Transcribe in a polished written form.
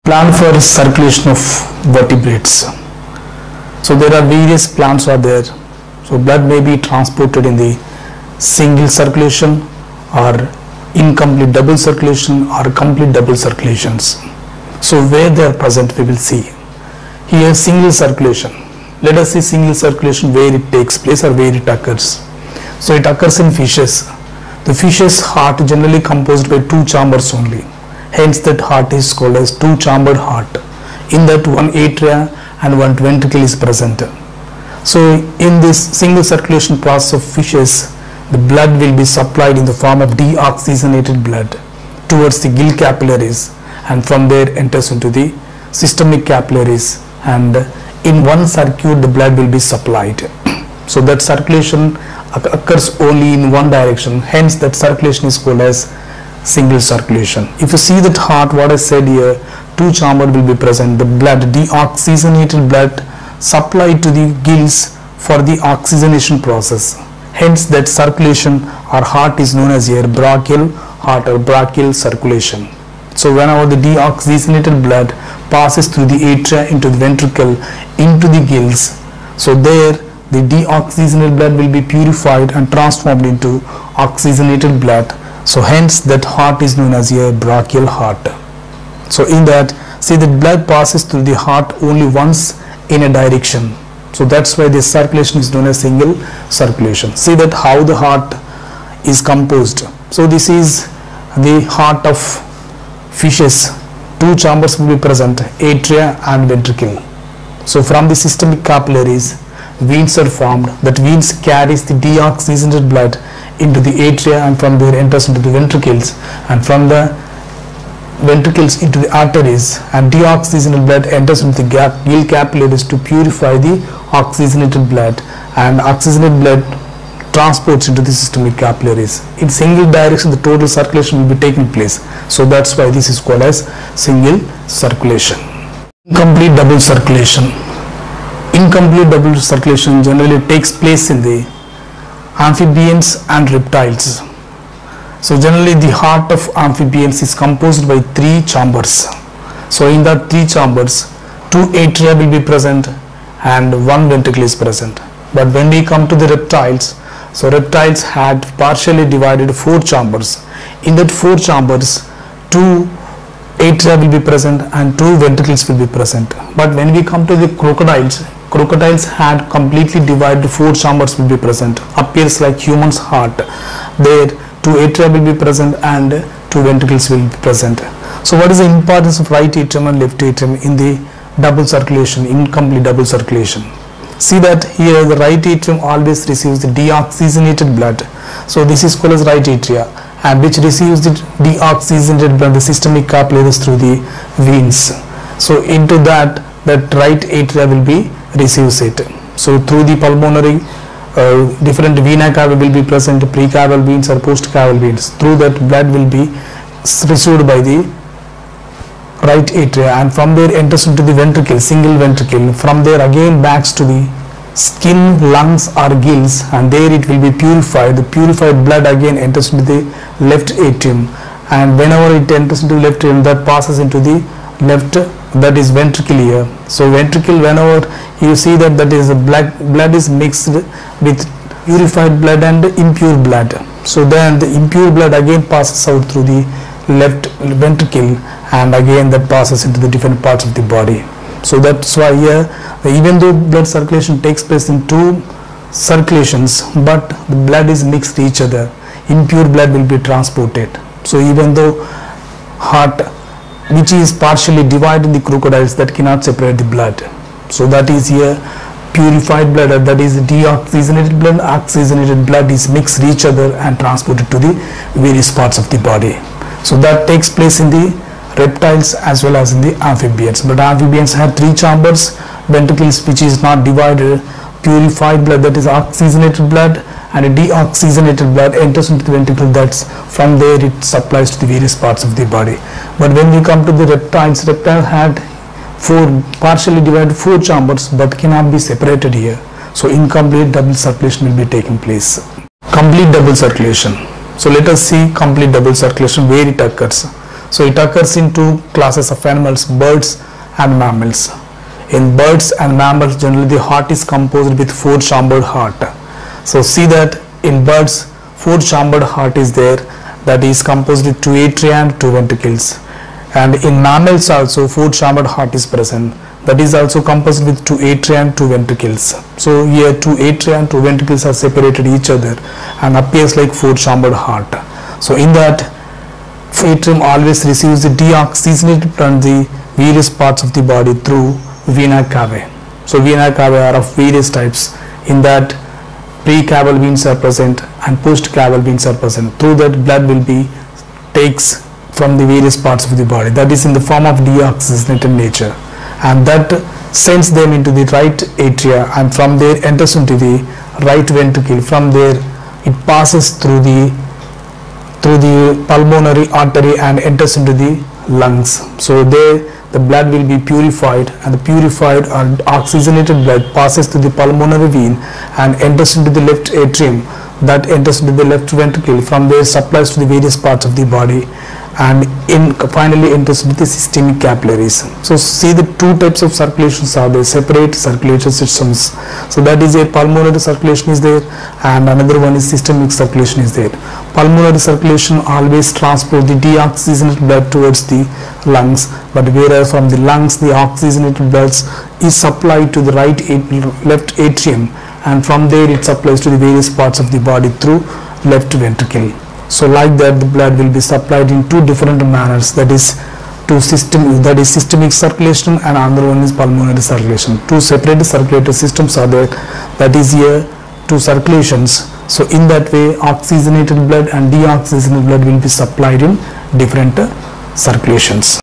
Plan for circulation of vertebrates. So there are various plans are there. So blood may be transported in the single circulation or incomplete double circulation or complete double circulations. So where they are present we will see. Here single circulation. Let us see single circulation where it takes place or where it occurs. So it occurs in fishes. The fish's heart generally composed by two chambers only. Hence that heart is called as two-chambered heart. In that one atria and one ventricle is present. So in this single circulation process of fishes, the blood will be supplied in the form of deoxygenated blood towards the gill capillaries, and from there enters into the systemic capillaries, and in one circuit the blood will be supplied. So that circulation occurs only in one direction, hence that circulation is called as single circulation. If you see that heart, what I said here, two chamber will be present. The blood, deoxygenated blood supplied to the gills for the oxygenation process. Hence that circulation or heart is known as here brachial heart or brachial circulation. So whenever the deoxygenated blood passes through the atria into the ventricle into the gills, so there the deoxygenated blood will be purified and transformed into oxygenated blood. So hence that heart is known as a brachial heart. So in that, see that blood passes through the heart only once in a direction. So that's why this circulation is known as single circulation. See that how the heart is composed. So this is the heart of fishes. Two chambers will be present, atria and ventricle. So from the systemic capillaries, veins are formed. That veins carries the deoxygenated blood into the atria, and from there enters into the ventricles, and from the ventricles into the arteries, and deoxygenated blood enters into the gill capillaries to purify the oxygenated blood, and oxygenated blood transports into the systemic capillaries. In single direction the total circulation will be taking place. So that's why this is called as single circulation. Incomplete double circulation. Incomplete double circulation generally takes place in the amphibians and reptiles. So generally the heart of amphibians is composed by three chambers. So in that three chambers, two atria will be present and one ventricle is present. But when we come to the reptiles, so reptiles had partially divided four chambers. In that four chambers, two atria will be present and two ventricles will be present. But when we come to the crocodiles had completely divided, four chambers will be present, appears like human's heart. There two atria will be present and two ventricles will be present. So what is the importance of right atrium and left atrium in the double circulation, incomplete double circulation? See that here the right atrium always receives the deoxygenated blood. So this is called as right atria, and which receives the deoxygenated blood, the systemic capillaries through the veins. So into that right atria will be receives it. So through the pulmonary different vena cava will be present, precaval veins or postcaval veins. Through that blood will be received by the right atria, and from there enters into the ventricle, single ventricle. From there again backs to the skin, lungs or gills, and there it will be purified. The purified blood again enters into the left atrium, and whenever it enters into the left atrium, that passes into the left, that is ventricle here. So ventricle, whenever you see that is a blood is mixed with purified blood and impure blood. So then the impure blood again passes out through the left ventricle, and again that passes into the different parts of the body. So that's why here, even though blood circulation takes place in two circulations, but the blood is mixed each other, impure blood will be transported. So even though heart, which is partially divided in the crocodiles, that cannot separate the blood. So that is here purified blood, that is deoxygenated blood, oxygenated blood is mixed each other and transported to the various parts of the body. So that takes place in the reptiles as well as in the amphibians. But amphibians have three chambers, ventricles which is not divided, purified blood, that is oxygenated blood, and a deoxygenated blood enters into the ventricle. That's from there it supplies to the various parts of the body. But when we come to the reptiles, reptiles had partially divided four chambers but cannot be separated here. So incomplete double circulation will be taking place. Complete double circulation. So let us see complete double circulation where it occurs. So it occurs in two classes of animals, birds and mammals. In birds and mammals, generally the heart is composed with four-chambered heart. So see that in birds, four-chambered heart is there, that is composed with two atria and two ventricles. And in mammals also four-chambered heart is present, that is also composed with two atria and two ventricles. So here two atria and two ventricles are separated each other and appears like four-chambered heart. So in that, atrium always receives the deoxygenated from the various parts of the body through vena cava. So vena cava are of various types. In that, pre-caval veins are present and post-caval veins are present. Through that, blood will be takes from the various parts of the body, that is in the form of deoxygenated nature, and that sends them into the right atria, and from there enters into the right ventricle. From there it passes through the pulmonary artery and enters into the lungs. So there the blood will be purified, and the purified or oxygenated blood passes through the pulmonary vein and enters into the left atrium, that enters into the left ventricle. From there supplies to the various parts of the body and finally enters into the systemic capillaries. So see, the two types of circulations are there, separate circulatory systems. So that is a pulmonary circulation is there, and another one is systemic circulation is there. Pulmonary circulation always transport the deoxygenated blood towards the lungs, but whereas from the lungs the oxygenated blood is supplied to the left atrium, and from there it supplies to the various parts of the body through left ventricle. So like that, the blood will be supplied in two different manners, that is systemic circulation and another one is pulmonary circulation. Two separate circulatory systems are there, that is here two circulations. So in that way, oxygenated blood and deoxygenated blood will be supplied in different circulations.